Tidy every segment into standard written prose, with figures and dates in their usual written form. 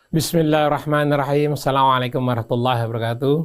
Bismillahirrahmanirrahim. Assalamualaikum warahmatullahi wabarakatuh.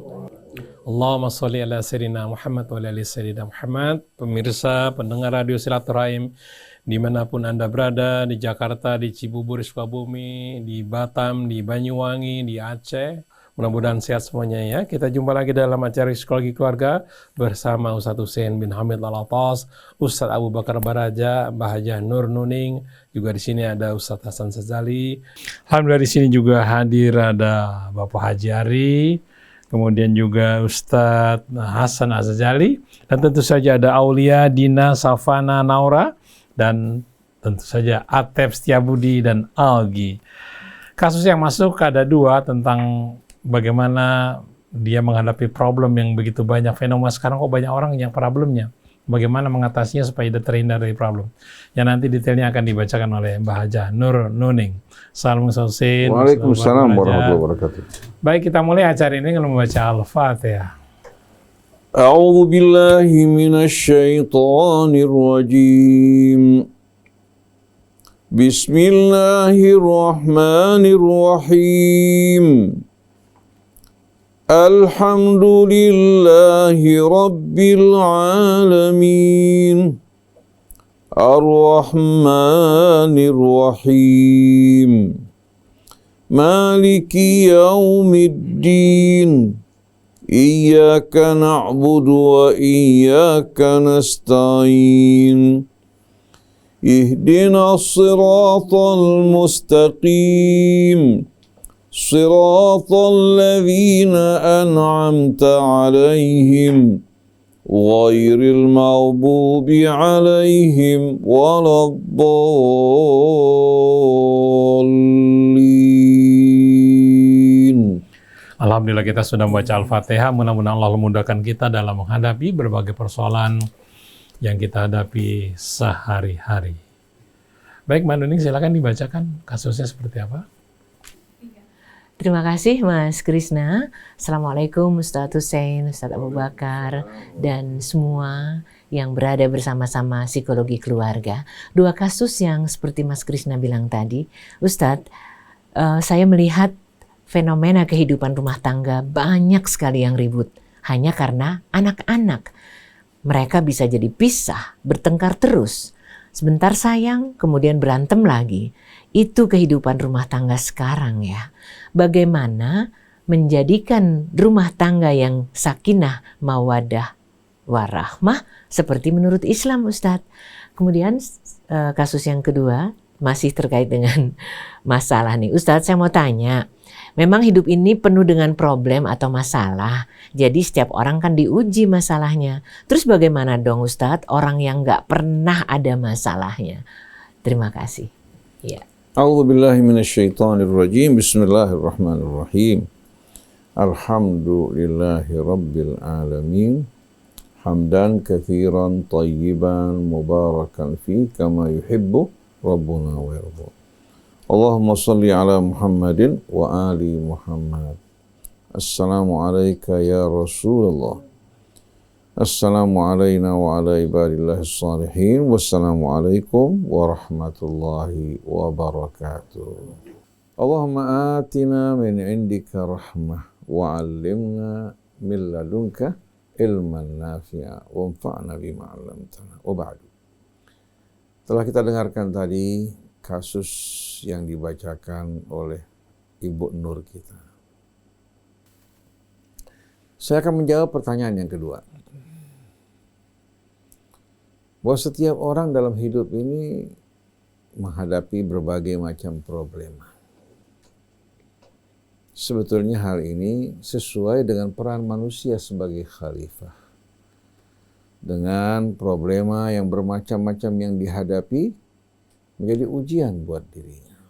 Allahumma sholli ala sayyidina Muhammad wa ala ali sayyidina Muhammad. Pemirsa, pendengar radio Silaturahim dimanapun Anda berada, di Jakarta, di Cibubur, Sukabumi, di Batam, di Banyuwangi, di Aceh. Mudah-mudahan sehat semuanya ya. Kita jumpa lagi dalam acara Psikologi Keluarga bersama Ustadz Hussein bin Hamid Al-Atas, Ustadz Abu Bakar Baraja, Mbah Hajah Nur Nuning. Juga di sini ada Ustadz Hasan Sazali. Alhamdulillah di sini juga hadir ada Bapak Haji Ari, kemudian juga Ustadz Hasan Azazali, dan tentu saja ada Aulia, Dina, Safana, Naura, dan tentu saja Atep Setiabudi dan Algi. Kasus yang masuk ada dua tentang bagaimana dia menghadapi problem yang begitu banyak. Fenomena sekarang kok banyak orang yang problemnya. Bagaimana mengatasinya supaya dia terhindar dari problem. Yang nanti detailnya akan dibacakan oleh Mbah Hajah Nur Nuning. Assalamualaikum Hussein. Waalaikumsalam warahmatullahi wabarakatuh. Baik, kita mulai acara ini dengan membaca Al-Fatihah. A'udzu billahi minasy syaithanir rajim. Bismillahirrahmanirrahim. Alhamdulillahi Rabbil Alamin. Ar-Rahmanir Rahim. Maliki Yaumiddin. Iyyaka na'budu wa iyyaka nasta'in. Ihdinas siratal mustaqim. صراط الذين أنعمت عليهم غير المغضوب عليهم ولا الضالين. Alhamdulillah kita sudah membaca Al-Fatihah. Mudah-mudahan Allah memudahkan kita dalam menghadapi berbagai persoalan yang kita hadapi sehari-hari. Baik, Mbak Nuning, silakan dibacakan kasusnya seperti apa. Terima kasih Mas Krisna. Assalamualaikum Ustadz Hussein, Ustadz Abu Bakar, dan semua yang berada bersama-sama Psikologi Keluarga. Dua kasus yang seperti Mas Krisna bilang tadi. Ustadz, saya melihat fenomena kehidupan rumah tangga banyak sekali yang ribut. Hanya karena anak-anak. Mereka bisa jadi pisah, bertengkar terus. Sebentar sayang, kemudian berantem lagi. Itu kehidupan rumah tangga sekarang ya. Bagaimana menjadikan rumah tangga yang sakinah, mawadah, warahmah seperti menurut Islam, Ustadz. Kemudian kasus yang kedua masih terkait dengan masalah nih. Ustadz, saya mau tanya, memang hidup ini penuh dengan problem atau masalah. Jadi setiap orang kan diuji masalahnya. Terus bagaimana dong Ustadz orang yang nggak pernah ada masalahnya? Terima kasih. Ya. A'udzu billahi minasy syaithanir rajim. Bismillahirrahmanirrahim. Alhamdulillahi rabbil alamin. Hamdan katsiran thayyiban mubarakan fi kama yuhibbu rabbuna wa yarda. Allahumma shalli ala Muhammadin wa ali Muhammad. Assalamu alayka ya Rasulullah. Assalamu alayna wa ala ibadillahi salihin. Wassalamu alaikum warahmatullahi wabarakatuh. Allahumma atina min indika rahmah wa 'allimna min ladunka ilman nafi'a wa anfa'na bima 'allamtana. Wa ba'du. Telah kita dengarkan tadi kasus yang dibacakan oleh Ibu Nur kita. Saya akan menjawab pertanyaan yang kedua. Bahwa setiap orang dalam hidup ini menghadapi berbagai macam problema. Sebetulnya hal ini sesuai dengan peran manusia sebagai khalifah. Dengan problema yang bermacam-macam yang dihadapi menjadi ujian buat dirinya.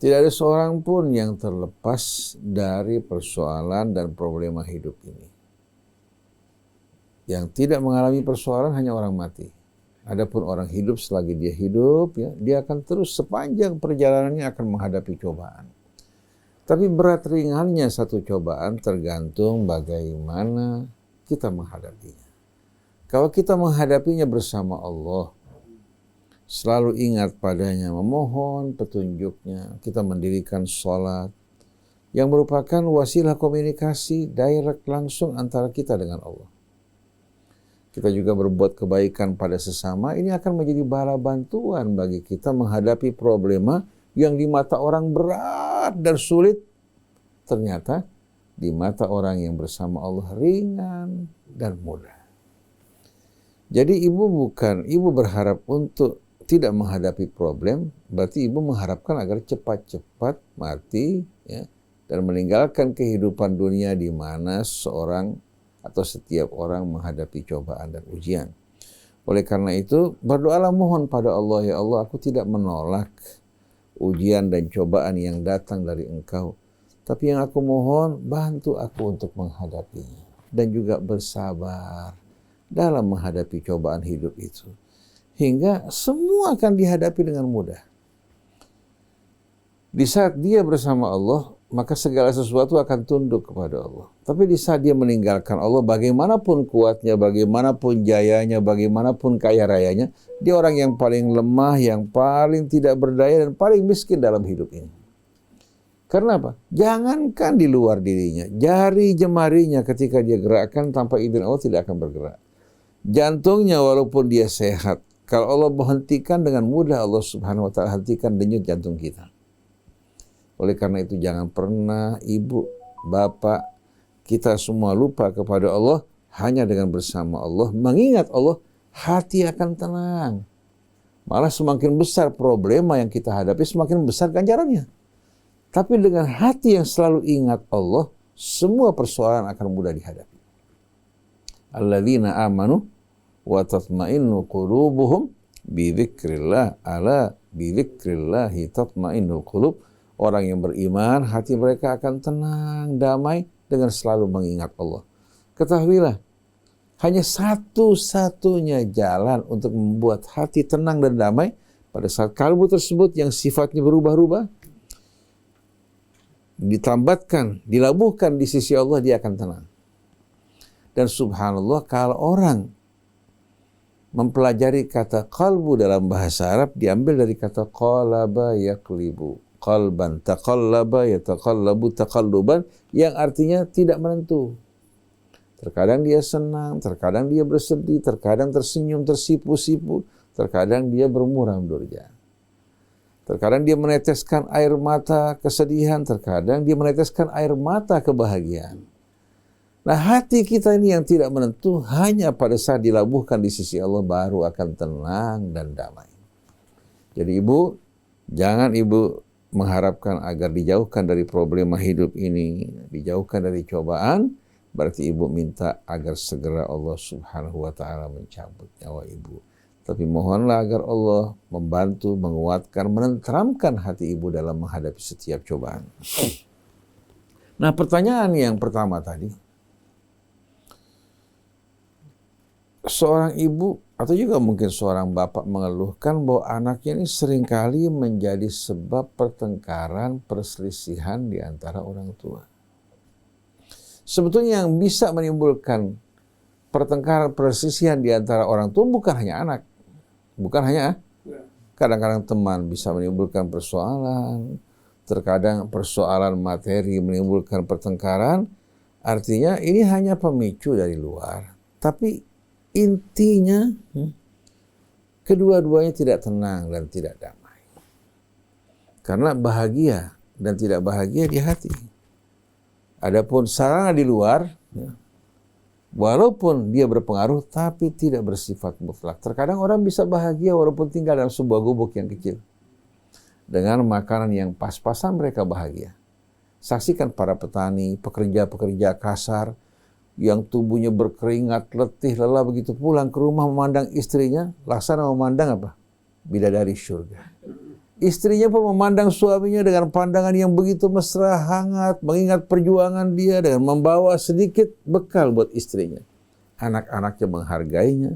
Tidak ada seorang pun yang terlepas dari persoalan dan problema hidup ini. Yang tidak mengalami persoalan hanya orang mati. Adapun orang hidup selagi dia hidup, ya, dia akan terus sepanjang perjalanannya akan menghadapi cobaan. Tapi berat ringannya satu cobaan tergantung bagaimana kita menghadapinya. Kalau kita menghadapinya bersama Allah, selalu ingat padanya, memohon petunjuknya. Kita mendirikan sholat yang merupakan wasilah komunikasi direct langsung antara kita dengan Allah. Kita juga berbuat kebaikan pada sesama, ini akan menjadi bala bantuan bagi kita menghadapi problema yang di mata orang berat dan sulit, ternyata di mata orang yang bersama Allah ringan dan mudah. Jadi ibu berharap untuk tidak menghadapi problem, berarti ibu mengharapkan agar cepat-cepat mati, ya, dan meninggalkan kehidupan dunia di mana seorang atau setiap orang menghadapi cobaan dan ujian. Oleh karena itu, berdoalah mohon pada Allah, ya Allah, aku tidak menolak ujian dan cobaan yang datang dari Engkau. Tapi yang aku mohon, bantu aku untuk menghadapinya. Dan juga bersabar dalam menghadapi cobaan hidup itu. Hingga semua akan dihadapi dengan mudah. Di saat dia bersama Allah, maka segala sesuatu akan tunduk kepada Allah. Tapi di saat dia meninggalkan Allah, bagaimanapun kuatnya, bagaimanapun jayanya, bagaimanapun kaya rayanya, dia orang yang paling lemah, yang paling tidak berdaya, dan paling miskin dalam hidup ini. Karena apa? Jangankan di luar dirinya, jari jemarinya ketika dia gerakkan tanpa izin Allah tidak akan bergerak. Jantungnya walaupun dia sehat, kalau Allah menghentikan dengan mudah, Allah Subhanahu wa Ta'ala hentikan denyut jantung kita. Oleh karena itu jangan pernah ibu, bapak, kita semua lupa kepada Allah. Hanya dengan bersama Allah, mengingat Allah, hati akan tenang. Malah semakin besar problema yang kita hadapi, semakin besar ganjarannya. Tapi dengan hati yang selalu ingat Allah, semua persoalan akan mudah dihadapi. Alladzina amanu wa tatma'innu qulubuhum bi dzikrillah, ala bi dzikrillahi tatma'innul qulub. Orang yang beriman, hati mereka akan tenang, damai dengan selalu mengingat Allah. Ketahuilah, hanya satu-satunya jalan untuk membuat hati tenang dan damai pada saat kalbu tersebut yang sifatnya berubah-ubah, ditambatkan, dilabuhkan di sisi Allah, dia akan tenang. Dan subhanallah, kalau orang mempelajari kata qalbu dalam bahasa Arab, diambil dari kata qalaba yaqlibu. Qalban taqallaba yataqallabu taqalluban, yang artinya tidak menentu. Terkadang dia senang, terkadang dia bersedih, terkadang tersenyum, tersipu-sipu, terkadang dia bermuram durja. Terkadang dia meneteskan air mata kesedihan, terkadang dia meneteskan air mata kebahagiaan. Nah, hati kita ini yang tidak menentu, hanya pada saat dilabuhkan di sisi Allah baru akan tenang dan damai. Jadi ibu, jangan ibu mengharapkan agar dijauhkan dari problema hidup ini, dijauhkan dari cobaan, berarti ibu minta agar segera Allah Subhanahu wa Ta'ala mencabut nyawa ibu. Tapi mohonlah agar Allah membantu, menguatkan, menenteramkan hati ibu dalam menghadapi setiap cobaan. Nah, pertanyaan yang pertama tadi, seorang ibu atau juga mungkin seorang bapak mengeluhkan bahwa anaknya ini seringkali menjadi sebab pertengkaran, perselisihan di antara orang tua. Sebetulnya yang bisa menimbulkan pertengkaran, perselisihan di antara orang tua bukan hanya anak. Bukan hanya, kadang-kadang teman bisa menimbulkan persoalan, terkadang persoalan materi menimbulkan pertengkaran. Artinya ini hanya pemicu dari luar. Tapi intinya, kedua-duanya tidak tenang dan tidak damai. Karena bahagia dan tidak bahagia di hati. Adapun sarana di luar, walaupun dia berpengaruh, tapi tidak bersifat mutlak. Terkadang orang bisa bahagia walaupun tinggal dalam sebuah gubuk yang kecil. Dengan makanan yang pas-pasan mereka bahagia. Saksikan para petani, pekerja-pekerja kasar, yang tubuhnya berkeringat, letih, lelah, begitu pulang ke rumah memandang istrinya, laksana memandang apa? Bidadari surga. Istrinya pun memandang suaminya dengan pandangan yang begitu mesra, hangat, mengingat perjuangan dia dengan membawa sedikit bekal buat istrinya. Anak-anaknya menghargainya,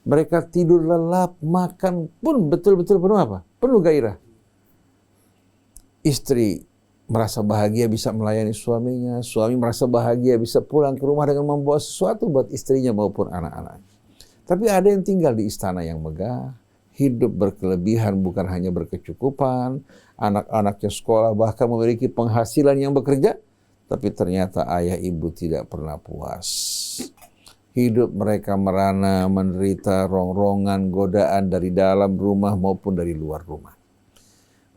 mereka tidur lelap, makan pun betul-betul penuh apa? Penuh gairah. Istri merasa bahagia bisa melayani suaminya, suami merasa bahagia bisa pulang ke rumah dengan membawa sesuatu buat istrinya maupun anak-anak. Tapi ada yang tinggal di istana yang megah, hidup berkelebihan, bukan hanya berkecukupan, anak-anaknya sekolah, bahkan memiliki penghasilan yang bekerja, tapi ternyata ayah ibu tidak pernah puas. Hidup mereka merana, menderita rongrongan, godaan dari dalam rumah maupun dari luar rumah.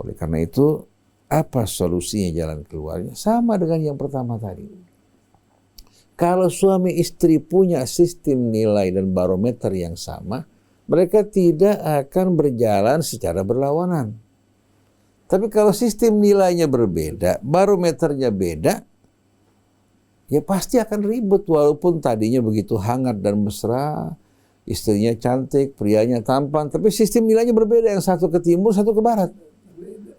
Oleh karena itu, apa solusinya, jalan keluarnya? Sama dengan yang pertama tadi. Kalau suami istri punya sistem nilai dan barometer yang sama, mereka tidak akan berjalan secara berlawanan. Tapi kalau sistem nilainya berbeda, barometernya beda, ya pasti akan ribut walaupun tadinya begitu hangat dan mesra, istrinya cantik, prianya tampan, tapi sistem nilainya berbeda, yang satu ke timur, satu ke barat.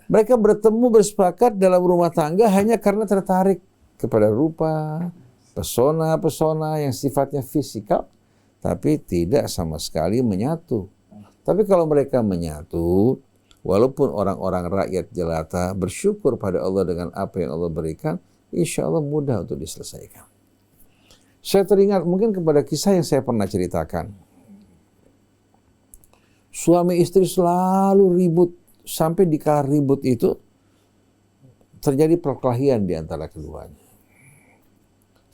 Mereka bertemu bersepakat dalam rumah tangga hanya karena tertarik kepada rupa, pesona-pesona yang sifatnya fisikal, tapi tidak sama sekali menyatu. Tapi kalau mereka menyatu, walaupun orang-orang rakyat jelata bersyukur pada Allah dengan apa yang Allah berikan, insya Allah mudah untuk diselesaikan. Saya teringat mungkin kepada kisah yang saya pernah ceritakan. Suami istri selalu ribut, sampai di kala ribut itu terjadi perkelahian di antara keduanya.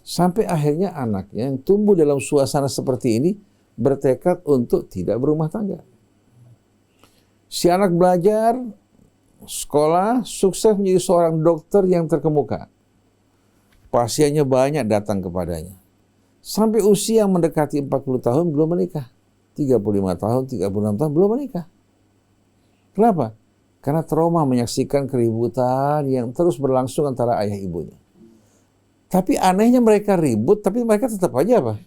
Sampai akhirnya anaknya yang tumbuh dalam suasana seperti ini bertekad untuk tidak berumah tangga. Si anak belajar, sekolah, sukses menjadi seorang dokter yang terkemuka. Pasiennya banyak datang kepadanya. Sampai usia mendekati 40 tahun belum menikah. 35 tahun, 36 tahun belum menikah. Kenapa? Karena trauma menyaksikan keributan yang terus berlangsung antara ayah ibunya. Tapi anehnya mereka ribut, tapi mereka tetap aja apa?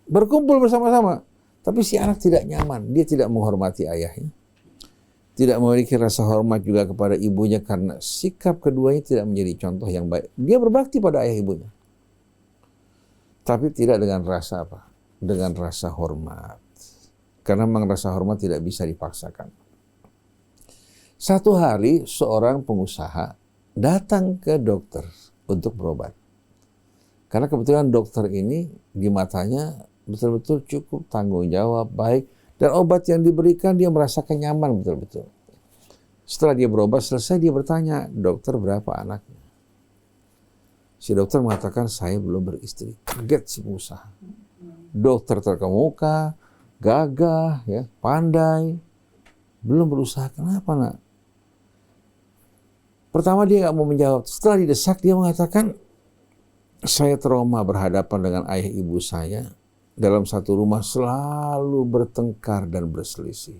Berkumpul bersama-sama. Tapi si anak tidak nyaman, dia tidak menghormati ayahnya. Tidak memiliki rasa hormat juga kepada ibunya karena sikap keduanya tidak menjadi contoh yang baik. Dia berbakti pada ayah ibunya. Tapi tidak dengan rasa apa? Dengan rasa hormat. Karena memang rasa hormat tidak bisa dipaksakan. Satu hari seorang pengusaha datang ke dokter untuk berobat. Karena kebetulan dokter ini di matanya betul-betul cukup tanggung jawab, baik, dan obat yang diberikan dia merasakan nyaman betul-betul. Setelah dia berobat selesai, dia bertanya, dokter berapa anaknya? Si dokter mengatakan, saya belum beristri. Kaget si pengusaha. Dokter terkemuka, gagah, ya, pandai, belum berusaha. Kenapa nak? Pertama dia nggak mau menjawab. Setelah didesak dia mengatakan, saya trauma berhadapan dengan ayah ibu saya. Dalam satu rumah selalu bertengkar dan berselisih.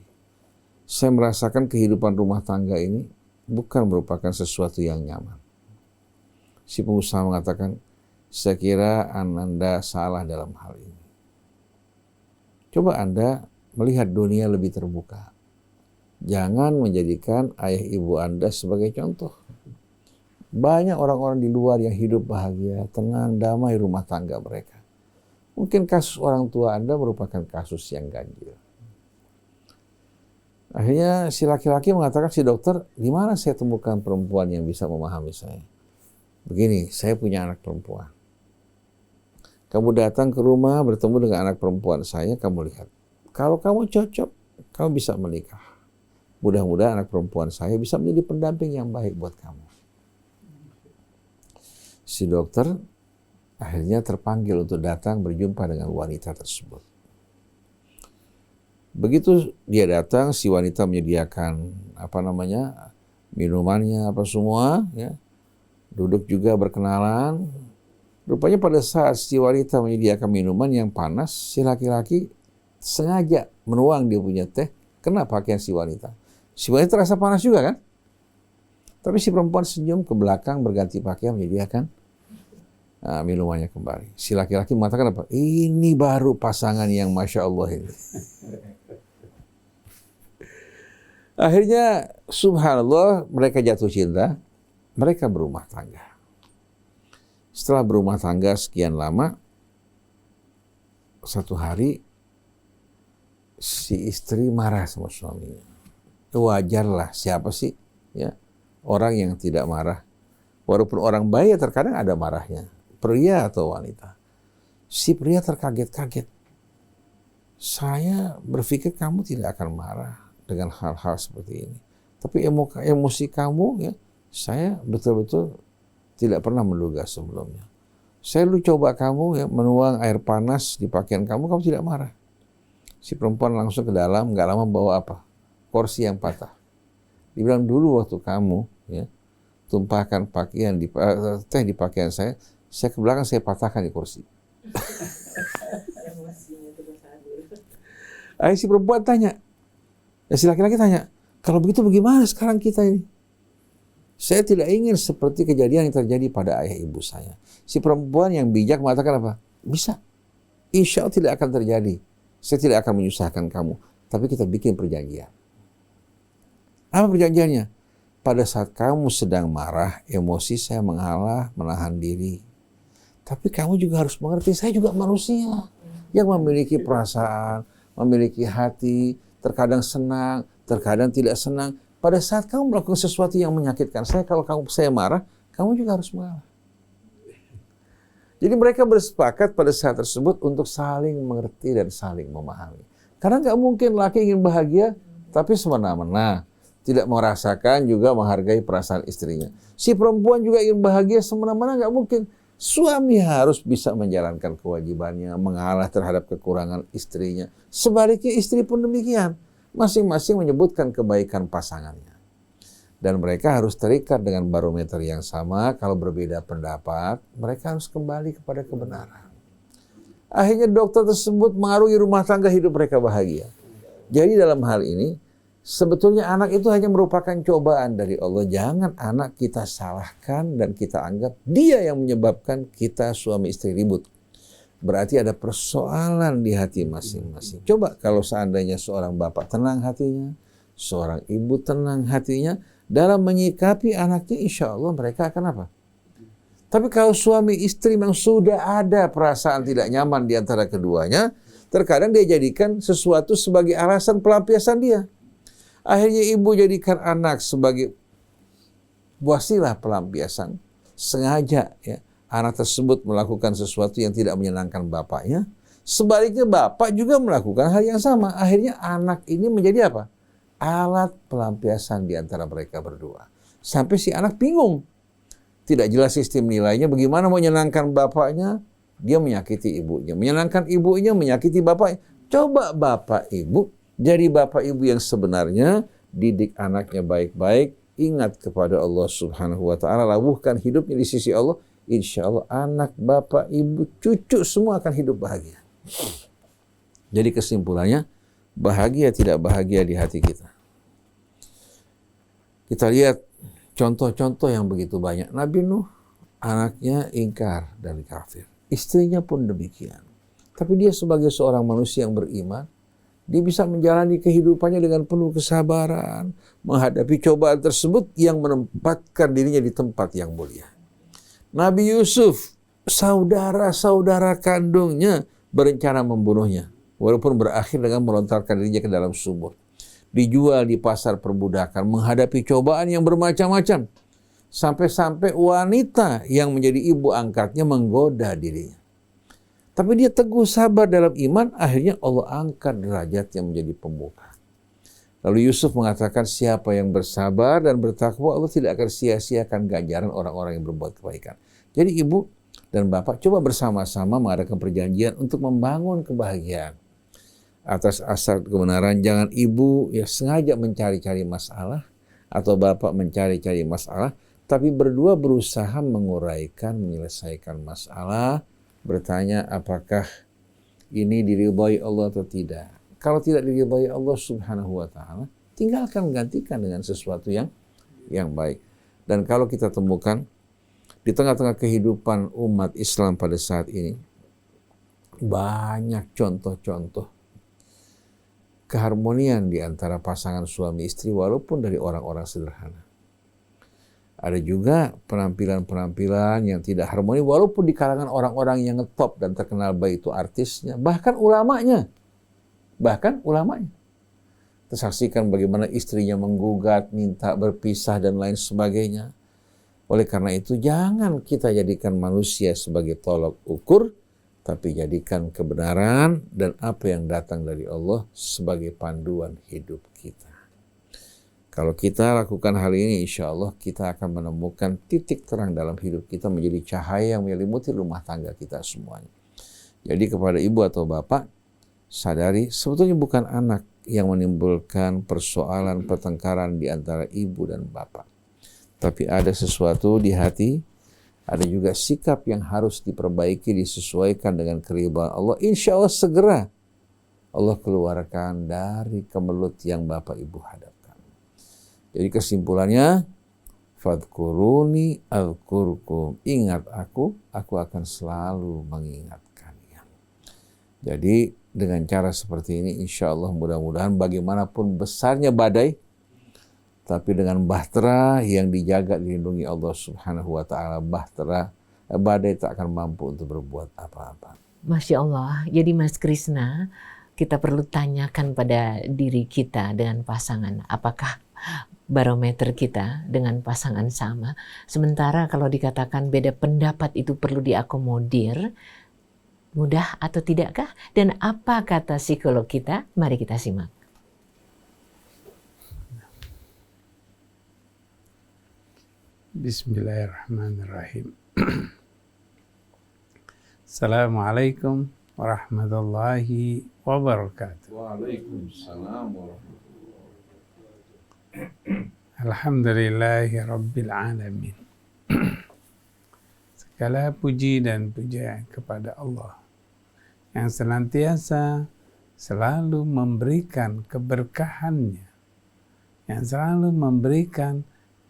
Saya merasakan kehidupan rumah tangga ini bukan merupakan sesuatu yang nyaman. Si pengusaha mengatakan, saya kira Anda salah dalam hal ini. Coba Anda melihat dunia lebih terbuka. Jangan menjadikan ayah ibu Anda sebagai contoh. Banyak orang-orang di luar yang hidup bahagia, tenang, damai rumah tangga mereka. Mungkin kasus orang tua Anda merupakan kasus yang ganjil. Akhirnya si laki-laki mengatakan, si dokter, di mana saya temukan perempuan yang bisa memahami saya? Begini, saya punya anak perempuan. Kamu datang ke rumah bertemu dengan anak perempuan saya, kamu lihat. Kalau kamu cocok, kamu bisa menikah. Mudah-mudahan anak perempuan saya bisa menjadi pendamping yang baik buat kamu. Si dokter akhirnya terpanggil untuk datang berjumpa dengan wanita tersebut. Begitu dia datang, si wanita menyediakan minumannya apa semua, ya. Duduk juga berkenalan. Rupanya pada saat si wanita menyediakan minuman yang panas, si laki-laki sengaja menuang dia punya teh kena pakaian si wanita. Si wanita terasa panas juga kan? Tapi si perempuan senyum ke belakang berganti pakaian menyediakan minumannya kembali. Si laki-laki mengatakan apa? Ini baru pasangan yang Masya Allah ini. Akhirnya subhanallah mereka jatuh cinta. Mereka berumah tangga. Setelah berumah tangga sekian lama, satu hari si istri marah sama suaminya. Wajarlah, siapa sih ya orang yang tidak marah? Walaupun orang baik terkadang ada marahnya. Pria atau wanita. Si pria terkaget-kaget. saya berpikir kamu tidak akan marah dengan hal-hal seperti ini. Tapi emosi kamu ya, saya betul-betul tidak pernah menduga sebelumnya. Saya dulu coba kamu ya menuang air panas di pakaian kamu, kamu tidak marah. Si perempuan langsung ke dalam, nggak lama bawa apa? Kursi yang patah. Dibilang dulu waktu kamu ya tumpahkan teh di pakaian saya ke belakang saya patahkan di kursi. Si perempuan tanya, si laki-laki tanya, kalau begitu bagaimana sekarang kita ini? Saya tidak ingin seperti kejadian yang terjadi pada ayah ibu saya. Si perempuan yang bijak mengatakan apa? Bisa. Insya Allah tidak akan terjadi. Saya tidak akan menyusahkan kamu. Tapi kita bikin perjanjian. Apa perjanjiannya? Pada saat kamu sedang marah, emosi saya mengalah, menahan diri. Tapi kamu juga harus mengerti, saya juga manusia. Yang memiliki perasaan, memiliki hati, terkadang senang, terkadang tidak senang. Pada saat kamu melakukan sesuatu yang menyakitkan saya, kalau saya marah, kamu juga harus mengalah. Jadi mereka bersepakat pada saat tersebut untuk saling mengerti dan saling memahami. Karena nggak mungkin laki ingin bahagia, tapi semena-mena. Tidak merasakan juga menghargai perasaan istrinya. Si perempuan juga ingin bahagia semena-mena, nggak mungkin. Suami harus bisa menjalankan kewajibannya, mengalah terhadap kekurangan istrinya. Sebaliknya istri pun demikian. Masing-masing menyebutkan kebaikan pasangannya. Dan mereka harus terikat dengan barometer yang sama. Kalau berbeda pendapat, mereka harus kembali kepada kebenaran. Akhirnya dokter tersebut mengarungi rumah tangga, hidup mereka bahagia. Jadi dalam hal ini, sebetulnya anak itu hanya merupakan cobaan dari Allah. Jangan anak kita salahkan dan kita anggap dia yang menyebabkan kita suami istri ribut. Berarti ada persoalan di hati masing-masing. Coba kalau seandainya seorang bapak tenang hatinya, seorang ibu tenang hatinya, dalam menyikapi anaknya insya Allah mereka akan apa? Tapi kalau suami istri memang sudah ada perasaan tidak nyaman di antara keduanya, terkadang dia jadikan sesuatu sebagai alasan pelampiasan dia. Akhirnya ibu jadikan anak sebagai wasilah pelampiasan, sengaja ya. Anak tersebut melakukan sesuatu yang tidak menyenangkan bapaknya. Sebaliknya bapak juga melakukan hal yang sama. Akhirnya anak ini menjadi apa? Alat pelampiasan di antara mereka berdua. Sampai si anak bingung. Tidak jelas sistem nilainya. Bagaimana mau menyenangkan bapaknya? Dia menyakiti ibunya. Menyenangkan ibunya, menyakiti bapaknya. Coba bapak ibu, jadi bapak ibu yang sebenarnya, didik anaknya baik-baik. Ingat kepada Allah Subhanahu wa ta'ala. Labuhkan hidupnya di sisi Allah. Insya Allah anak, bapak, ibu, cucu semua akan hidup bahagia. Jadi kesimpulannya, bahagia tidak bahagia di hati kita. Kita lihat contoh-contoh yang begitu banyak. Nabi Nuh, anaknya ingkar dari kafir. Istrinya pun demikian. Tapi dia sebagai seorang manusia yang beriman, dia bisa menjalani kehidupannya dengan penuh kesabaran, menghadapi cobaan tersebut yang menempatkan dirinya di tempat yang mulia. Nabi Yusuf, saudara-saudara kandungnya berencana membunuhnya. Walaupun berakhir dengan melontarkan dirinya ke dalam sumur. Dijual di pasar perbudakan, menghadapi cobaan yang bermacam-macam. Sampai-sampai wanita yang menjadi ibu angkatnya menggoda dirinya. Tapi dia teguh sabar dalam iman, akhirnya Allah angkat derajatnya menjadi pemuka. Lalu Yusuf mengatakan siapa yang bersabar dan bertakwa, Allah tidak akan sia-siakan ganjaran orang-orang yang berbuat kebaikan. Jadi ibu dan bapak coba bersama-sama mengadakan perjanjian untuk membangun kebahagiaan. Atas asal kebenaran, jangan ibu ya sengaja mencari-cari masalah atau bapak mencari-cari masalah, tapi berdua berusaha menguraikan, menyelesaikan masalah, bertanya apakah ini diridhai Allah atau tidak. Kalau tidak diridhai Allah Subhanahu wa ta'ala, tinggalkan, gantikan dengan sesuatu yang baik. Dan kalau kita temukan di tengah-tengah kehidupan umat Islam pada saat ini, banyak contoh-contoh keharmonian di antara pasangan suami istri walaupun dari orang-orang sederhana. Ada juga penampilan-penampilan yang tidak harmoni walaupun di kalangan orang-orang yang ngetop dan terkenal baik itu artisnya, bahkan ulamanya. Tersaksikan bagaimana istrinya menggugat, minta berpisah dan lain sebagainya. Oleh karena itu jangan kita jadikan manusia sebagai tolok ukur, tapi jadikan kebenaran dan apa yang datang dari Allah sebagai panduan hidup kita. Kalau kita lakukan hal ini, insya Allah kita akan menemukan titik terang dalam hidup kita, menjadi cahaya yang menyelimuti rumah tangga kita semuanya. Jadi kepada ibu atau bapak, sadari sebetulnya bukan anak yang menimbulkan persoalan pertengkaran di antara ibu dan bapak. Tapi ada sesuatu di hati, ada juga sikap yang harus diperbaiki, disesuaikan dengan keridhaan Allah. Insya Allah segera Allah keluarkan dari kemelut yang bapak ibu hadapkan. Jadi kesimpulannya, fadkuruni azkurkum. Ingat aku akan selalu mengingat kalian. Jadi dengan cara seperti ini, insya Allah mudah-mudahan bagaimanapun besarnya badai, tapi dengan bahtera yang dijaga, dilindungi Allah Subhanahu wa Ta'ala, badai tak akan mampu untuk berbuat apa-apa. Masya Allah. Jadi Mas Krisna, kita perlu tanyakan pada diri kita dengan pasangan, apakah barometer kita dengan pasangan sama. Sementara kalau dikatakan beda pendapat itu perlu diakomodir, mudah atau tidakkah? Dan apa kata psikolog kita? Mari kita simak. Bismillahirrahmanirrahim. Assalamualaikum warahmatullahi wabarakatuh. Waalaikumsalam warahmatullahi wabarakatuh. Alhamdulillahi Rabbil Alamin. Segala puji dan puja kepada Allah yang senantiasa selalu memberikan keberkahannya, yang selalu memberikan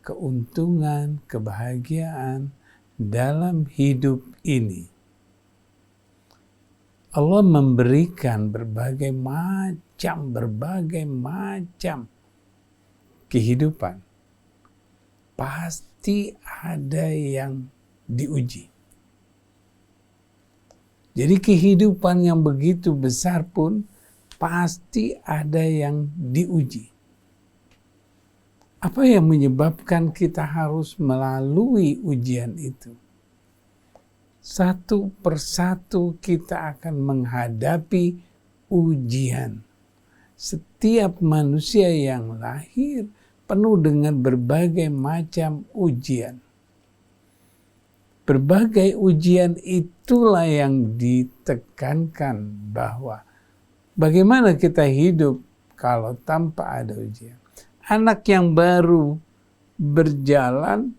keuntungan, kebahagiaan dalam hidup ini. Allah memberikan berbagai macam kehidupan. Pasti ada yang diuji. Jadi kehidupan yang begitu besar pun pasti ada yang diuji. Apa yang menyebabkan kita harus melalui ujian itu? Satu persatu kita akan menghadapi ujian. Setiap manusia yang lahir penuh dengan berbagai macam ujian. Berbagai ujian itulah yang ditekankan bahwa bagaimana kita hidup kalau tanpa ada ujian. Anak yang baru berjalan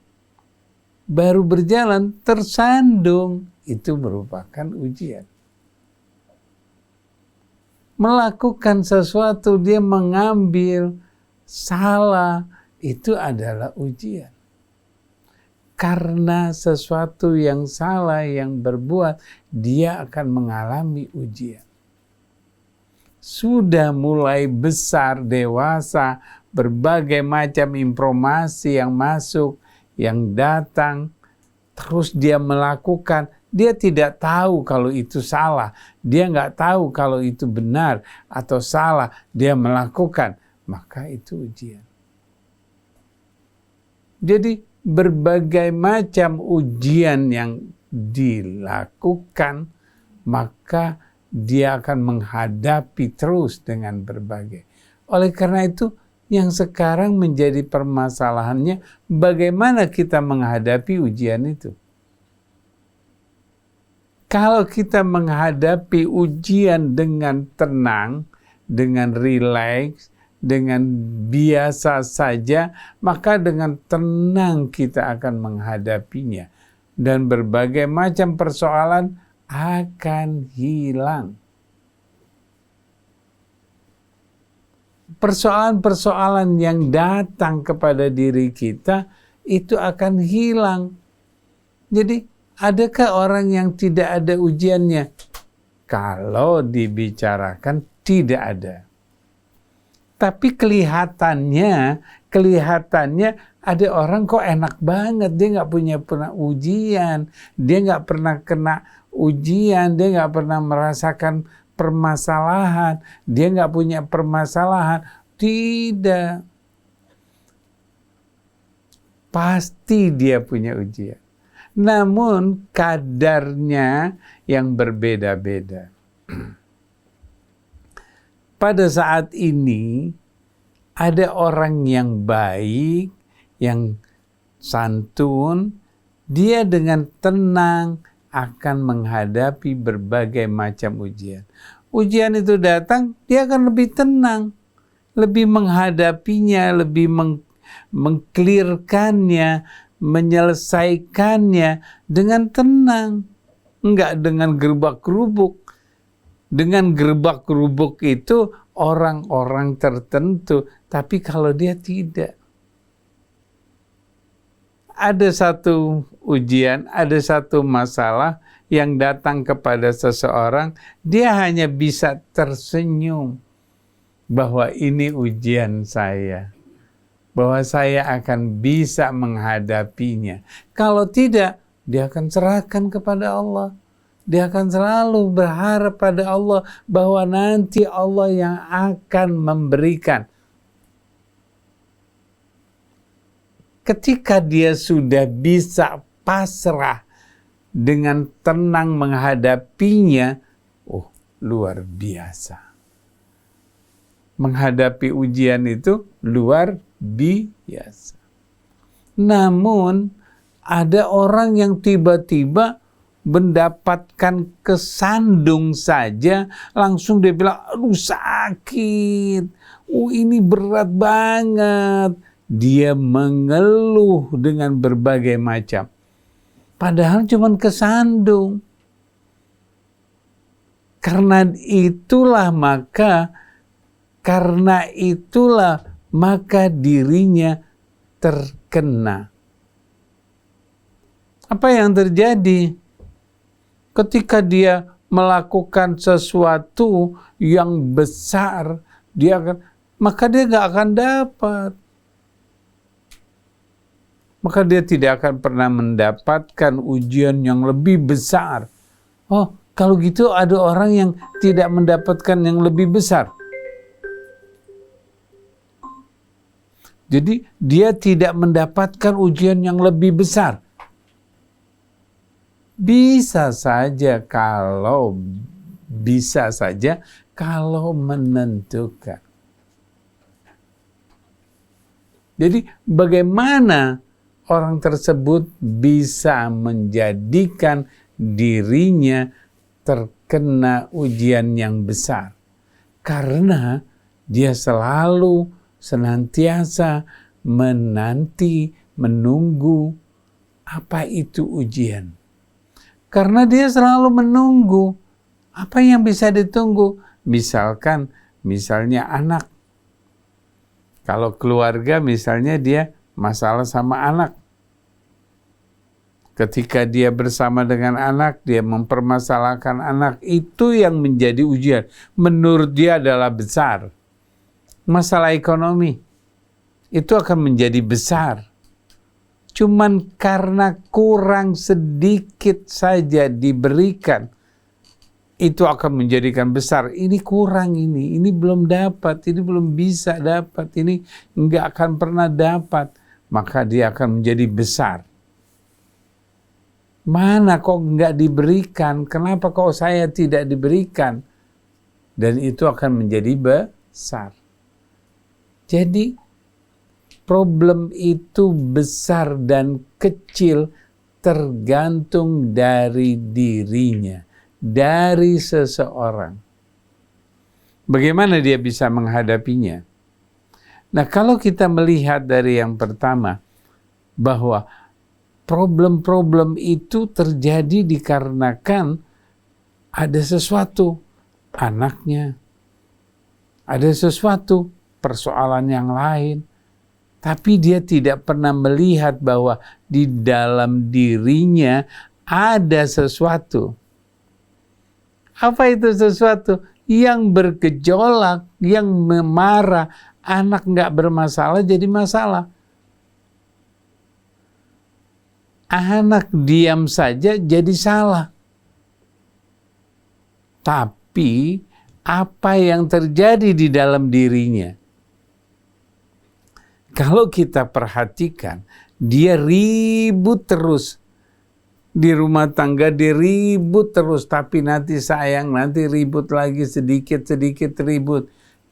tersandung, itu merupakan ujian. Melakukan sesuatu, dia mengambil salah, itu adalah ujian. Karena sesuatu yang salah yang berbuat, dia akan mengalami ujian. Sudah mulai besar, dewasa, berbagai macam informasi yang masuk, yang datang, terus dia melakukan. Dia tidak tahu kalau itu salah, dia nggak tahu kalau itu benar atau salah, dia melakukan, maka itu ujian. Jadi berbagai macam ujian yang dilakukan, maka dia akan menghadapi terus dengan berbagai. Oleh karena itu, yang sekarang menjadi permasalahannya, bagaimana kita menghadapi ujian itu. Kalau kita menghadapi ujian dengan tenang, dengan rileks, dengan biasa saja, maka dengan tenang kita akan menghadapinya. Dan berbagai macam persoalan akan hilang. Persoalan-persoalan yang datang kepada diri kita itu akan hilang. Jadi, adakah orang yang tidak ada ujiannya? Kalau dibicarakan tidak ada. Tapi kelihatannya ada orang kok enak banget, dia nggak pernah ujian, dia nggak pernah kena ujian, dia nggak pernah merasakan permasalahan, dia nggak punya permasalahan. Tidak. Pasti dia punya ujian. namun kadarnya yang berbeda-beda. Pada saat ini ada orang yang baik, yang santun, dia dengan tenang akan menghadapi berbagai macam ujian. Ujian itu datang, dia akan lebih tenang, lebih menghadapinya, lebih mengklirkannya, menyelesaikannya dengan tenang, enggak dengan gerbak-gerubuk. Dengan gerbak-gerubuk itu orang-orang tertentu, tapi kalau dia tidak. Ada satu ujian, ada satu masalah yang datang kepada seseorang, dia hanya bisa tersenyum bahwa ini ujian saya, bahwa saya akan bisa menghadapinya. Kalau tidak, dia akan serahkan kepada Allah. Dia akan selalu berharap pada Allah bahwa nanti Allah yang akan memberikan. Ketika dia sudah bisa pasrah dengan tenang menghadapinya, oh luar biasa. Menghadapi ujian itu luar biasa. Namun ada orang yang tiba-tiba mendapatkan kesandung saja, langsung dia bilang, aduh sakit, ini berat banget. Dia mengeluh dengan berbagai macam. Padahal cuma kesandung. Karena itulah maka dirinya terkena. Apa yang terjadi? Ketika dia melakukan sesuatu yang besar, maka dia nggak akan dapat. Maka dia tidak akan pernah mendapatkan ujian yang lebih besar. Oh, kalau gitu ada orang yang tidak mendapatkan yang lebih besar. Jadi dia tidak mendapatkan ujian yang lebih besar. Bisa saja kalau menentukan. Jadi bagaimana orang tersebut bisa menjadikan dirinya terkena ujian yang besar? Karena dia selalu senantiasa menunggu apa itu ujian. Karena dia selalu menunggu apa yang bisa ditunggu. Misalnya anak. Kalau keluarga misalnya dia masalah sama anak. Ketika dia bersama dengan anak, dia mempermasalahkan anak. Itu yang menjadi ujian. Menurut dia adalah besar. Masalah ekonomi. Itu akan menjadi besar. Cuman karena kurang sedikit saja diberikan, itu akan menjadikan besar. Ini kurang, ini belum dapat, ini belum bisa dapat, ini enggak akan pernah dapat. Maka dia akan menjadi besar. Mana kok enggak diberikan? Kenapa kok saya tidak diberikan? Dan itu akan menjadi besar. Jadi problem itu besar dan kecil tergantung dari dirinya, dari seseorang. Bagaimana dia bisa menghadapinya? Nah, kalau kita melihat dari yang pertama, bahwa problem-problem itu terjadi dikarenakan ada sesuatu, anaknya, ada sesuatu, persoalan yang lain, tapi dia tidak pernah melihat bahwa di dalam dirinya ada sesuatu. Apa itu sesuatu? Yang bergejolak, yang memarah. Anak nggak bermasalah jadi masalah. Anak diam saja jadi salah. Tapi apa yang terjadi di dalam dirinya? Kalau kita perhatikan, dia ribut terus. Di rumah tangga diribut terus, tapi nanti sayang, nanti ribut lagi, sedikit-sedikit ribut.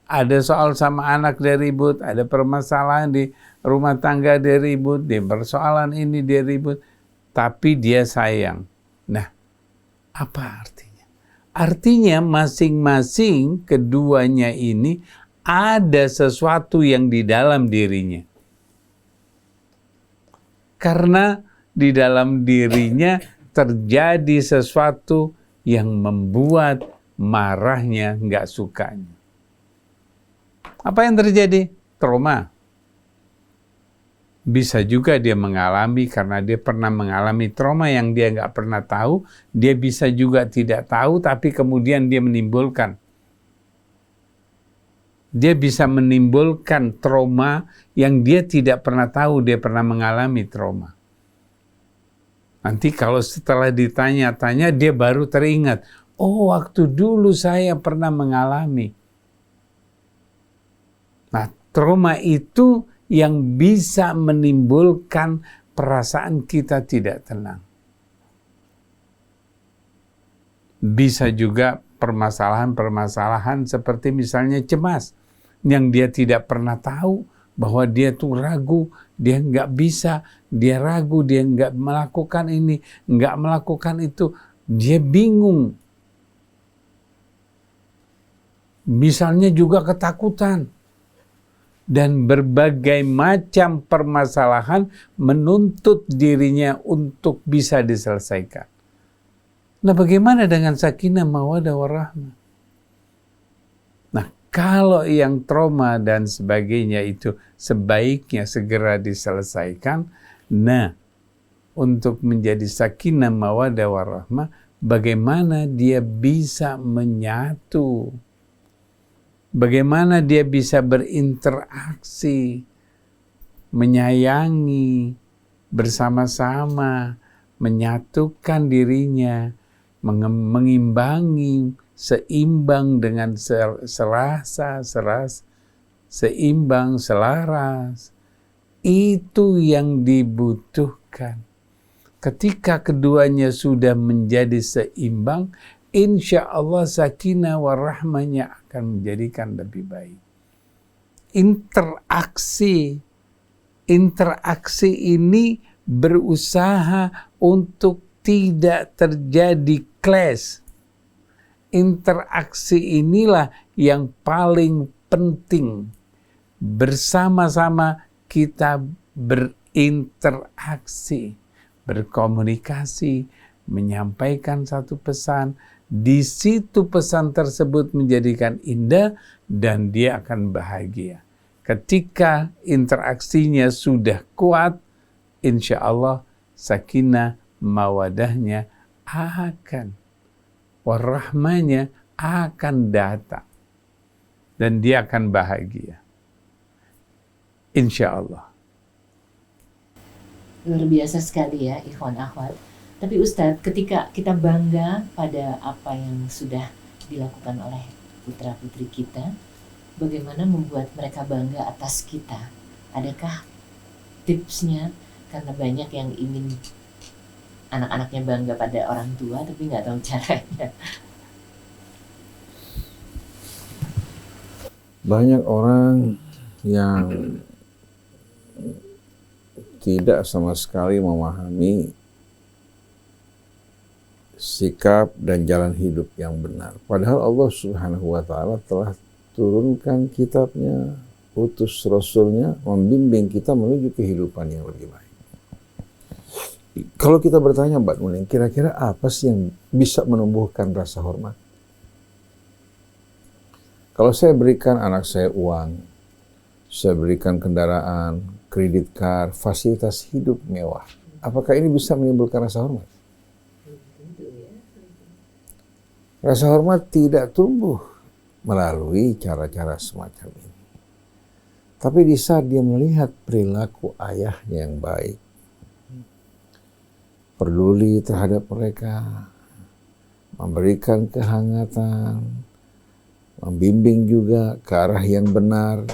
Ada soal sama anak dia ribut, ada permasalahan di rumah tangga dia ribut, di persoalan ini dia ribut, tapi dia sayang. Nah, apa artinya? Artinya masing-masing keduanya ini ada sesuatu yang di dalam dirinya. Karena di dalam dirinya terjadi sesuatu yang membuat marahnya, nggak sukanya. Apa yang terjadi? Trauma. Bisa juga dia mengalami karena dia pernah mengalami trauma yang dia nggak pernah tahu. Dia bisa juga tidak tahu, tapi kemudian dia menimbulkan. Dia bisa menimbulkan trauma yang dia tidak pernah tahu dia pernah mengalami trauma. Nanti kalau setelah ditanya-tanya dia baru teringat, oh waktu dulu saya pernah mengalami. Nah, trauma itu yang bisa menimbulkan perasaan kita tidak tenang. Bisa juga permasalahan-permasalahan seperti misalnya cemas, yang dia tidak pernah tahu bahwa dia tuh ragu, dia nggak bisa, dia ragu, dia nggak melakukan ini, nggak melakukan itu, dia bingung. Misalnya juga ketakutan. Dan berbagai macam permasalahan menuntut dirinya untuk bisa diselesaikan. Nah, bagaimana dengan sakinah, mawaddah, warahmah? Nah, kalau yang trauma dan sebagainya itu sebaiknya segera diselesaikan. Nah, untuk menjadi sakinah, mawaddah, warahmah, bagaimana dia bisa menyatu? Bagaimana dia bisa berinteraksi, menyayangi, bersama-sama, menyatukan dirinya, mengimbangi, seimbang dengan seimbang, selaras. Itu yang dibutuhkan. Ketika keduanya sudah menjadi seimbang, insya Allah sakinah warahmahnya akan menjadikan lebih baik. Interaksi ini berusaha untuk tidak terjadi clash. Interaksi inilah yang paling penting. Bersama-sama kita berinteraksi, berkomunikasi, menyampaikan satu pesan. Di situ pesan tersebut menjadikan indah dan dia akan bahagia. Ketika interaksinya sudah kuat, insya Allah sakinah mawadahnya akan, warahmanya akan datang. Dan dia akan bahagia. Insya Allah. Luar biasa sekali ya, ikhwan akhwat. Tapi Ustadz, ketika kita bangga pada apa yang sudah dilakukan oleh putra-putri kita, bagaimana membuat mereka bangga atas kita? Adakah tipsnya? Karena banyak yang ingin anak-anaknya bangga pada orang tua, tapi nggak tahu caranya. Banyak orang yang tidak sama sekali memahami sikap dan jalan hidup yang benar. Padahal Allah Subhanahu wa Ta'ala telah turunkan kitabnya, utus Rasulnya, membimbing kita menuju kehidupan yang lebih baik. Kalau kita bertanya, Mbak Nuning, kira-kira apa sih yang bisa menumbuhkan rasa hormat? Kalau saya berikan anak saya uang, saya berikan kendaraan, kredit card, fasilitas hidup mewah, apakah ini bisa menimbulkan rasa hormat? Rasa hormat tidak tumbuh melalui cara-cara semacam ini. Tapi di saat dia melihat perilaku ayahnya yang baik, peduli terhadap mereka, memberikan kehangatan, membimbing juga ke arah yang benar,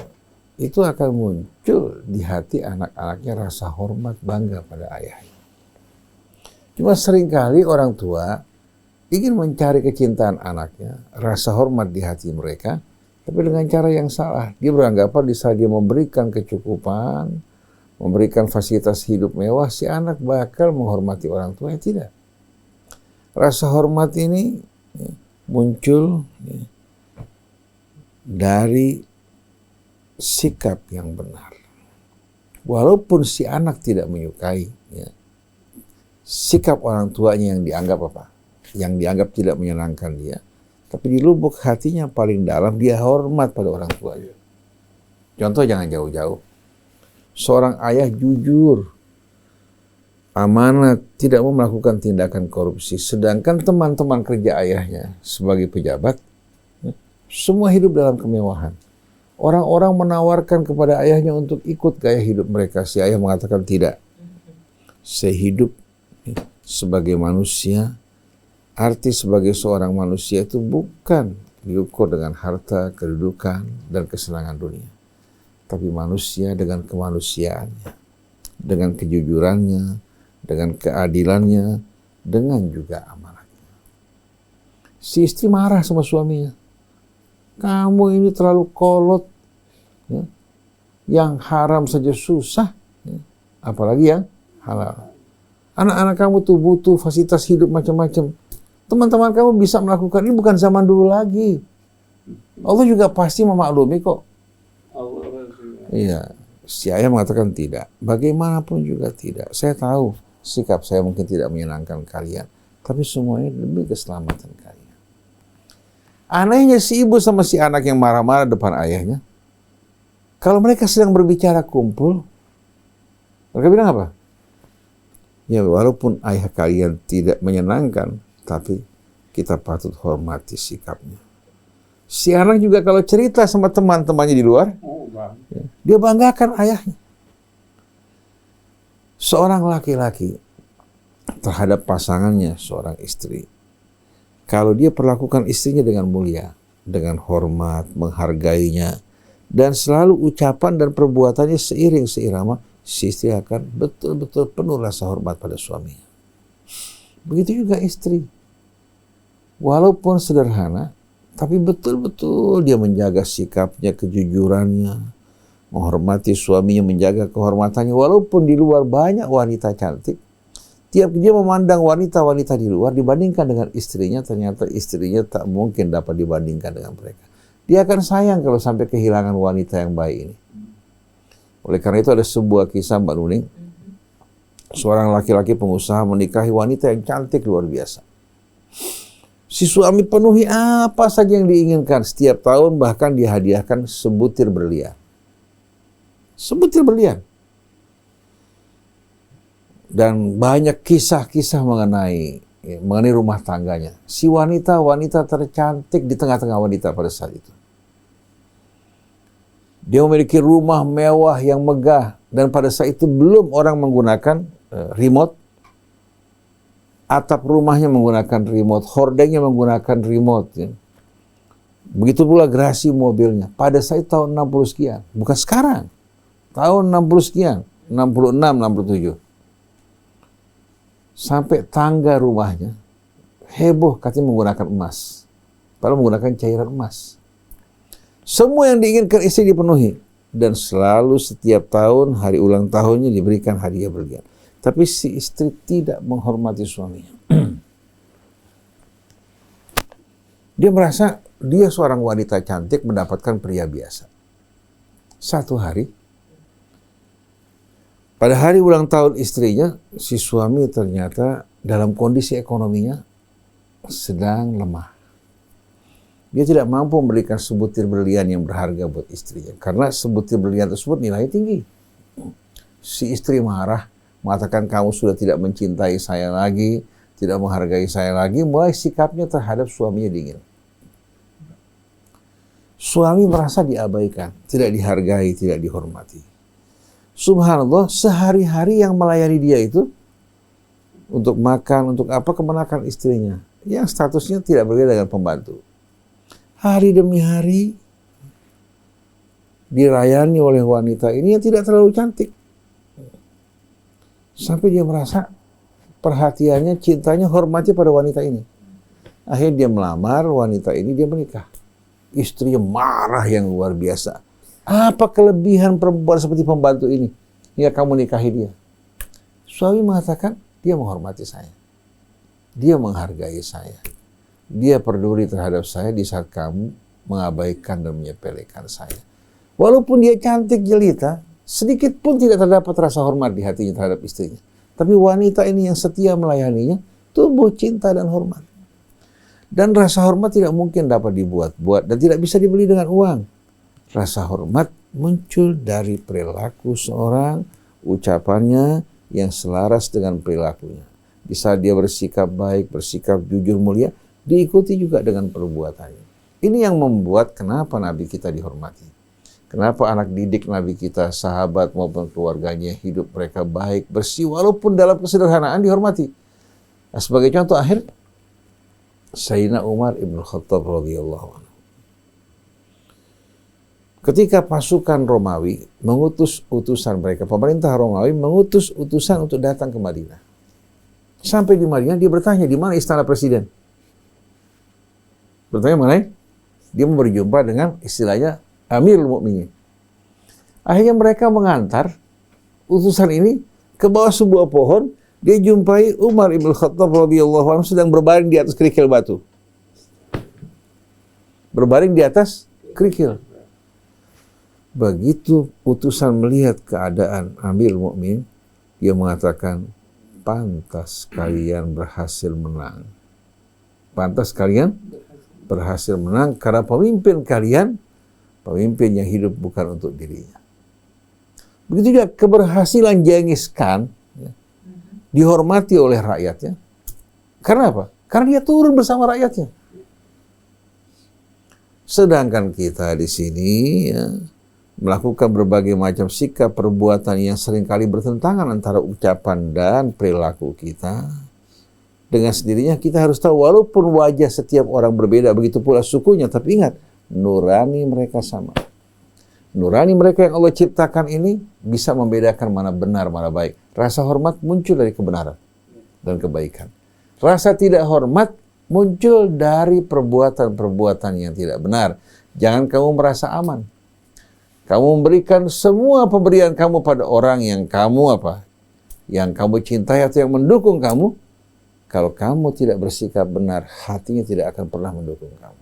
itu akan muncul di hati anak-anaknya rasa hormat, bangga pada ayahnya. Cuma seringkali orang tua ingin mencari kecintaan anaknya, rasa hormat di hati mereka, tapi dengan cara yang salah. Dia beranggapan di saat dia memberikan kecukupan, memberikan fasilitas hidup mewah, si anak bakal menghormati orang tua. Tidak. Rasa hormat ini muncul dari sikap yang benar. Walaupun si anak tidak menyukai sikap orang tuanya yang dianggap apa? Yang dianggap tidak menyenangkan dia. Tapi di lubuk hatinya paling dalam dia hormat pada orang tuanya. Contoh jangan jauh-jauh. Seorang ayah jujur, amanat, tidak mau melakukan tindakan korupsi. Sedangkan teman-teman kerja ayahnya sebagai pejabat, semua hidup dalam kemewahan. Orang-orang menawarkan kepada ayahnya untuk ikut gaya hidup mereka. Si ayah mengatakan tidak. Saya hidup sebagai manusia. Arti sebagai seorang manusia itu bukan diukur dengan harta, kedudukan, dan kesenangan dunia. Tapi manusia dengan kemanusiaannya, dengan kejujurannya, dengan keadilannya, dengan juga amanatnya. Si istri marah sama suaminya. Kamu ini terlalu kolot. Yang haram saja susah. Apalagi yang halal. Anak-anak kamu tuh butuh fasilitas hidup macam-macam. Teman-teman kamu bisa melakukan ini, bukan zaman dulu lagi. Allah juga pasti memaklumi kok. Iya. Si ayah mengatakan tidak. Bagaimanapun juga tidak. Saya tahu sikap saya mungkin tidak menyenangkan kalian. Tapi semuanya demi keselamatan kalian. Anehnya si ibu sama si anak yang marah-marah depan ayahnya. Kalau mereka sedang berbicara kumpul, mereka bilang apa? Ya walaupun ayah kalian tidak menyenangkan, tapi kita patut hormati sikapnya. Si anak juga kalau cerita sama teman-temannya di luar, dia banggakan ayahnya. Seorang laki-laki terhadap pasangannya, seorang istri, kalau dia perlakukan istrinya dengan mulia, dengan hormat, menghargainya, dan selalu ucapan dan perbuatannya seiring seirama, si istri akan betul-betul penuh rasa hormat pada suaminya. Begitu juga istri. Walaupun sederhana, tapi betul-betul dia menjaga sikapnya, kejujurannya, menghormati suaminya, menjaga kehormatannya. Walaupun di luar banyak wanita cantik, tiap dia memandang wanita-wanita di luar dibandingkan dengan istrinya, ternyata istrinya tak mungkin dapat dibandingkan dengan mereka. Dia akan sayang kalau sampai kehilangan wanita yang baik ini. Oleh karena itu ada sebuah kisah Mbak Nuning. Seorang laki-laki pengusaha menikahi wanita yang cantik luar biasa. Si suami penuhi apa saja yang diinginkan. Setiap tahun bahkan dihadiahkan sebutir berlian. Sebutir berlian. Dan banyak kisah-kisah mengenai rumah tangganya. Si wanita tercantik di tengah-tengah wanita pada saat itu. Dia memiliki rumah mewah yang megah. Dan pada saat itu belum orang menggunakan remote. Atap rumahnya menggunakan remote. Hordengnya menggunakan remote. Ya. Begitu pula gerasi mobilnya. Pada saat tahun 60 sekian. Bukan sekarang. Tahun 60 sekian. 66, 67. Sampai tangga rumahnya. Heboh katanya menggunakan emas. Padahal menggunakan cairan emas. Semua yang diinginkan istri dipenuhi. Dan selalu setiap tahun, hari ulang tahunnya diberikan hadiah berlian. Tapi si istri tidak menghormati suaminya. Dia merasa dia seorang wanita cantik mendapatkan pria biasa. Satu hari, pada hari ulang tahun istrinya, si suami ternyata dalam kondisi ekonominya sedang lemah. Dia tidak mampu memberikan sebutir berlian yang berharga buat istrinya. Karena sebutir berlian tersebut nilainya tinggi. Si istri marah, mengatakan kamu sudah tidak mencintai saya lagi, tidak menghargai saya lagi. Mulai sikapnya terhadap suaminya dingin. Suami merasa diabaikan, tidak dihargai, tidak dihormati. Subhanallah, sehari-hari yang melayani dia itu, untuk makan, untuk apa, kemenakan istrinya. Yang statusnya tidak berbeda dengan pembantu. Hari demi hari dirayani oleh wanita ini yang tidak terlalu cantik. Sampai dia merasa perhatiannya, cintanya, hormatnya pada wanita ini. Akhirnya dia melamar wanita ini, dia menikah. Istrinya marah yang luar biasa. Apa kelebihan perempuan seperti pembantu ini? Ya kamu nikahi dia. Suami mengatakan, dia menghormati saya. Dia menghargai saya. Dia peduli terhadap saya di saat kamu mengabaikan dan menyepelekan saya. Walaupun dia cantik jelita, sedikit pun tidak terdapat rasa hormat di hatinya terhadap istrinya. Tapi wanita ini yang setia melayaninya, tumbuh cinta dan hormat. Dan rasa hormat tidak mungkin dapat dibuat-buat dan tidak bisa dibeli dengan uang. Rasa hormat muncul dari perilaku seorang, ucapannya yang selaras dengan perilakunya. Di saat dia bersikap baik, bersikap jujur mulia, diikuti juga dengan perbuatannya. Ini yang membuat kenapa Nabi kita dihormati. Kenapa anak didik Nabi kita, sahabat maupun keluarganya, hidup mereka baik, bersih, walaupun dalam kesederhanaan dihormati. Nah, sebagai contoh akhir, Sayyidina Umar ibn Khattab radhiyallahu anhu. Ketika pasukan Romawi mengutus utusan mereka, pemerintah Romawi mengutus utusan untuk datang ke Madinah. Sampai di Madinah, dia bertanya, di mana istana presiden? Bertanya mengenai, dia mau berjumpa dengan istilahnya Amirul Mukminin. Akhirnya mereka mengantar utusan ini ke bawah sebuah pohon. Dia jumpai Umar ibn Khattab radhiyallahu anhu sedang berbaring di atas kerikil batu. Berbaring di atas kerikil. Begitu utusan melihat keadaan Amirul Mukminin, dia mengatakan, pantas kalian berhasil menang. Pantas kalian berhasil menang karena pemimpin kalian, pemimpin yang hidup bukan untuk dirinya. Begitu juga keberhasilan Genghis Khan, dihormati oleh rakyatnya. Karena apa? Karena dia turun bersama rakyatnya. Sedangkan kita di sini ya, melakukan berbagai macam sikap perbuatan yang seringkali bertentangan antara ucapan dan perilaku kita. Dengan sendirinya kita harus tahu walaupun wajah setiap orang berbeda, begitu pula sukunya, tapi ingat, nurani mereka sama. Nurani mereka yang Allah ciptakan ini bisa membedakan mana benar, mana baik. Rasa hormat muncul dari kebenaran dan kebaikan. Rasa tidak hormat muncul dari perbuatan-perbuatan yang tidak benar. Jangan kamu merasa aman. Kamu memberikan semua pemberian kamu pada orang yang kamu yang kamu cintai atau yang mendukung kamu. Kalau kamu tidak bersikap benar, hatinya tidak akan pernah mendukung kamu.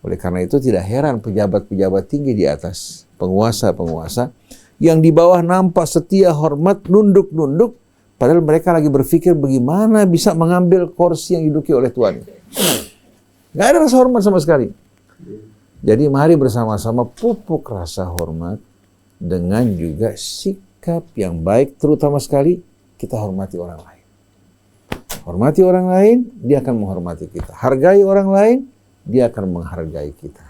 Oleh karena itu tidak heran pejabat-pejabat tinggi di atas, penguasa-penguasa, yang di bawah nampak setia, hormat, nunduk-nunduk, padahal mereka lagi berpikir bagaimana bisa mengambil kursi yang diduduki oleh tuannya. Nggak ada rasa hormat sama sekali. Jadi mari bersama-sama pupuk rasa hormat dengan juga sikap yang baik, terutama sekali kita hormati orang lain. Hormati orang lain, dia akan menghormati kita. Hargai orang lain, dia akan menghargai kita.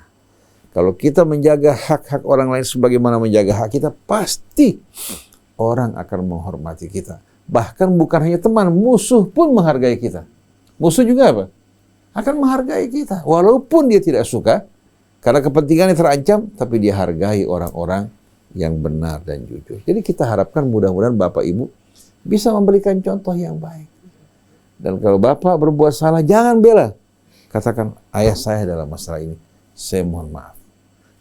Kalau kita menjaga hak-hak orang lain sebagaimana menjaga hak kita, pasti orang akan menghormati kita. Bahkan bukan hanya teman, musuh pun menghargai kita. Musuh juga apa? Akan menghargai kita. Walaupun dia tidak suka, karena kepentingannya terancam, tapi dia hargai orang-orang yang benar dan jujur. Jadi kita harapkan mudah-mudahan Bapak Ibu bisa memberikan contoh yang baik. Dan kalau Bapak berbuat salah, jangan bela. Katakan, ayah saya dalam masalah ini, saya mohon maaf.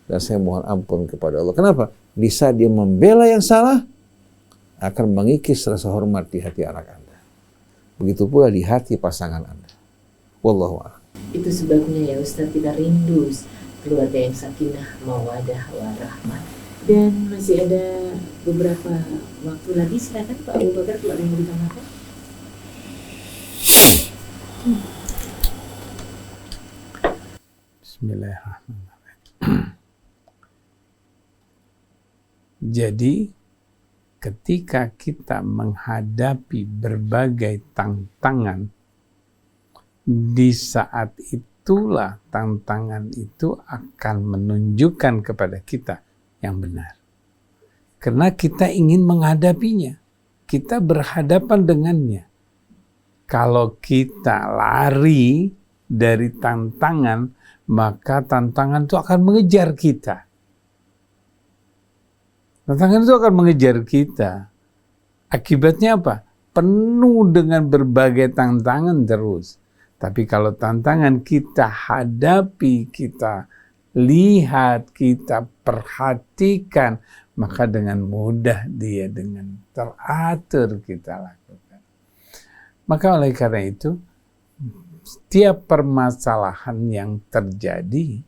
Dan saya mohon ampun kepada Allah. Kenapa? Di saat dia membela yang salah, akan mengikis rasa hormat di hati anak Anda. Begitu pula di hati pasangan Anda. Wallahu a'lam. Itu sebabnya ya Ustaz, kita rindu keluarga yang sakinah, mawadah, warahmah. Dan masih ada beberapa waktu lagi, silakan Pak Abu Bakar kalau ada yang mau ditambahkan. Bismillahirrahmanirrahim. Jadi ketika kita menghadapi berbagai tantangan, di saat itulah tantangan itu akan menunjukkan kepada kita yang benar. Karena kita ingin menghadapinya, kita berhadapan dengannya. Kalau kita lari dari tantangan, maka tantangan itu akan mengejar kita. Tantangan itu akan mengejar kita. Akibatnya apa? penuh dengan berbagai tantangan terus. Tapi kalau tantangan kita hadapi, kita lihat, kita perhatikan, maka dengan mudah dia dengan teratur kita lakukan. Maka oleh karena itu, setiap permasalahan yang terjadi,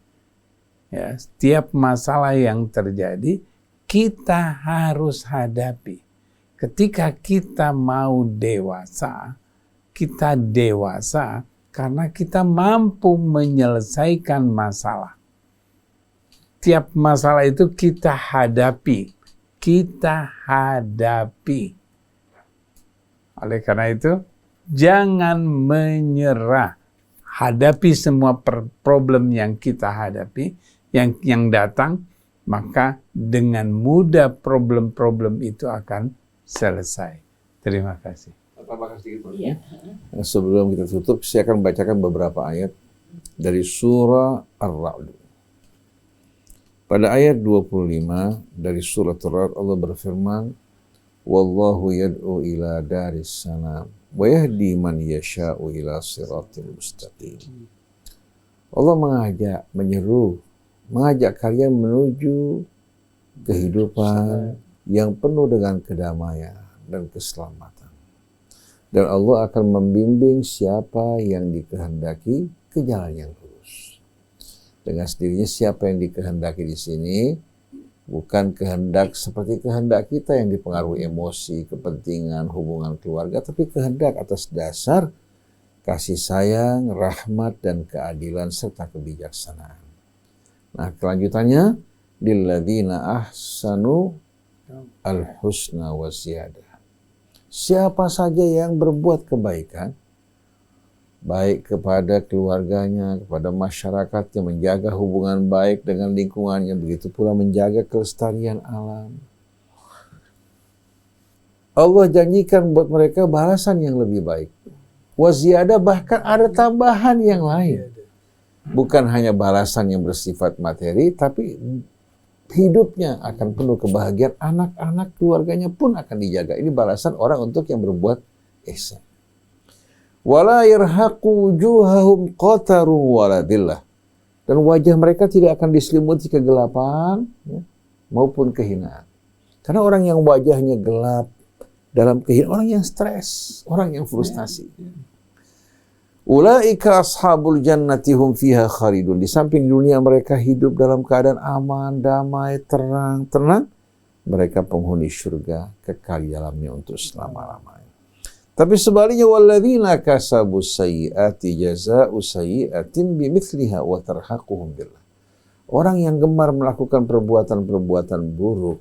ya, setiap masalah yang terjadi, kita harus hadapi. Ketika kita mau dewasa, kita dewasa karena kita mampu menyelesaikan masalah. Tiap masalah itu kita hadapi. Kita hadapi. Oleh karena itu, jangan menyerah. Hadapi semua problem yang kita hadapi, yang datang, maka dengan mudah problem-problem itu akan selesai. Terima kasih. Iya. Sebelum kita tutup, saya akan bacakan beberapa ayat dari surah Ar-Ra'd. Pada ayat 25 dari surah Ar-Ra'd, Allah berfirman, "Wallahu yad'u ila daris salam wa yahdi man yasha'u ila siratil mustaqim." Allah mengajak kalian menuju kehidupan yang penuh dengan kedamaian dan keselamatan. Dan Allah akan membimbing siapa yang dikehendaki ke jalan yang lurus. Dengan sendirinya siapa yang dikehendaki di sini bukan kehendak seperti kehendak kita yang dipengaruhi emosi, kepentingan, hubungan keluarga, tapi kehendak atas dasar kasih sayang, rahmat, dan keadilan serta kebijaksanaan. Nah, kelanjutannya, lilladzina ahsanu al-husna wa ziyadah. Siapa saja yang berbuat kebaikan, baik kepada keluarganya, kepada masyarakatnya, menjaga hubungan baik dengan lingkungannya, begitu pula menjaga kelestarian alam. Allah janjikan buat mereka balasan yang lebih baik. Wa ziyadah, bahkan ada tambahan yang lain. Bukan hanya balasan yang bersifat materi, tapi hidupnya akan penuh kebahagiaan, anak-anak keluarganya pun akan dijaga. Ini balasan orang untuk yang berbuat ihsan. Wala yarhaqu wujuhahum qatarun wala dhillah. Dan wajah mereka tidak akan diselimuti kegelapan, ya, maupun kehinaan. Karena orang yang wajahnya gelap dalam kehinaan, orang yang stres, orang yang frustasi. Ulaika ashabul jannati hum fiha khalidun. Di samping dunia mereka hidup dalam keadaan aman, damai, tenang. Mereka penghuni surga, kekal di dalamnya untuk selama-lamanya. Tapi sebaliknya, walladzina kasabus sayyiati jazaa'u sayyi'atin bimithliha wa tarhaquhum billah. Orang yang gemar melakukan perbuatan-perbuatan buruk,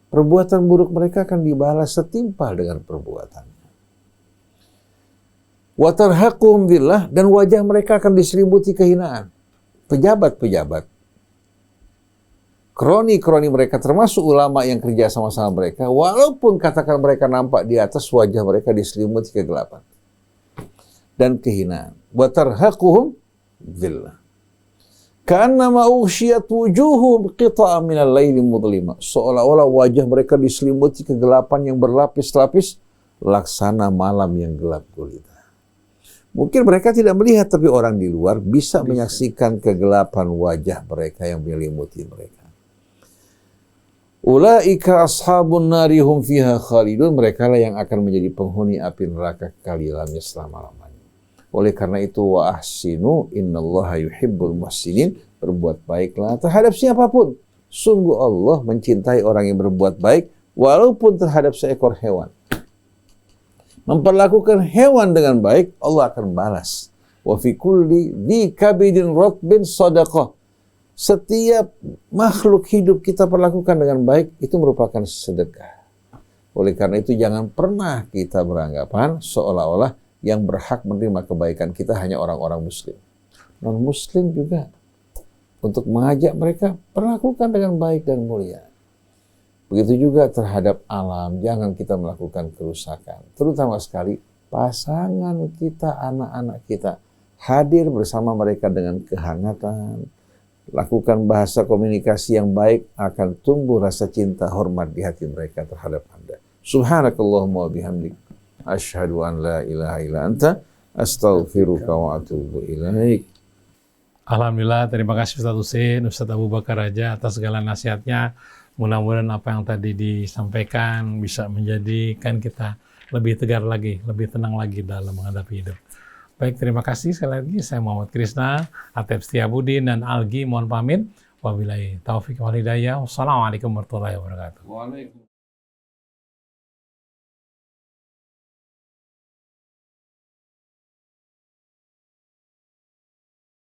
perbuatan buruk mereka akan dibalas setimpal dengan perbuatan. Wa tarhaquhum billah, dan wajah mereka akan diselimuti kehinaan. Pejabat-pejabat, kroni-kroni mereka, termasuk ulama yang kerja sama-sama mereka, walaupun katakan mereka nampak di atas, wajah mereka diselimuti kegelapan dan kehinaan. Wa tarhaquhum billah. Ka'annama ughshiyat wujuhum qita'an minal laili mudlima. Seolah-olah wajah mereka diselimuti kegelapan yang berlapis-lapis, laksana malam yang gelap gulita. Mungkin mereka tidak melihat, tapi orang di luar bisa menyaksikan kegelapan wajah mereka yang menyelimuti mereka. Ulaika ashabun nari hum fiha khalidun. Mereka lah yang akan menjadi penghuni api neraka kekal di dalamnya selama-lamanya. Oleh karena itu, wa ahsinu innallaha yuhibbul muhsinin. Berbuat baiklah terhadap siapapun. Sungguh Allah mencintai orang yang berbuat baik, walaupun terhadap seekor hewan. Memperlakukan hewan dengan baik, Allah akan balas. Wa fi kulli dhi kabidin ratbin sadaqah. Setiap makhluk hidup kita perlakukan dengan baik, itu merupakan sedekah. Oleh karena itu, jangan pernah kita beranggapan seolah-olah yang berhak menerima kebaikan kita hanya orang-orang muslim. Non-muslim juga. Untuk mengajak mereka, perlakukan dengan baik dan mulia. Begitu juga terhadap alam, jangan kita melakukan kerusakan. Terutama sekali pasangan kita, anak-anak kita. Hadir bersama mereka dengan kehangatan. Lakukan bahasa komunikasi yang baik, akan tumbuh rasa cinta, hormat di hati mereka terhadap Anda. Subhanakallahumma wa bihamdik. Asyhadu an la ilaha illa anta. Astaghfiruka wa atubu ilaik. Alhamdulillah, terima kasih Ustaz Husein, Ustaz Abu Bakar Raja atas segala nasihatnya. Mudah-mudahan apa yang tadi disampaikan bisa menjadikan kita lebih tegar lagi, lebih tenang lagi dalam menghadapi hidup. Baik, terima kasih sekali lagi. Saya Muhammad Krisna, Atep Setiabudin, dan Algi mohon pamit. Wabillahi taufiq wal hidayah. Wassalamualaikum warahmatullahi wabarakatuh.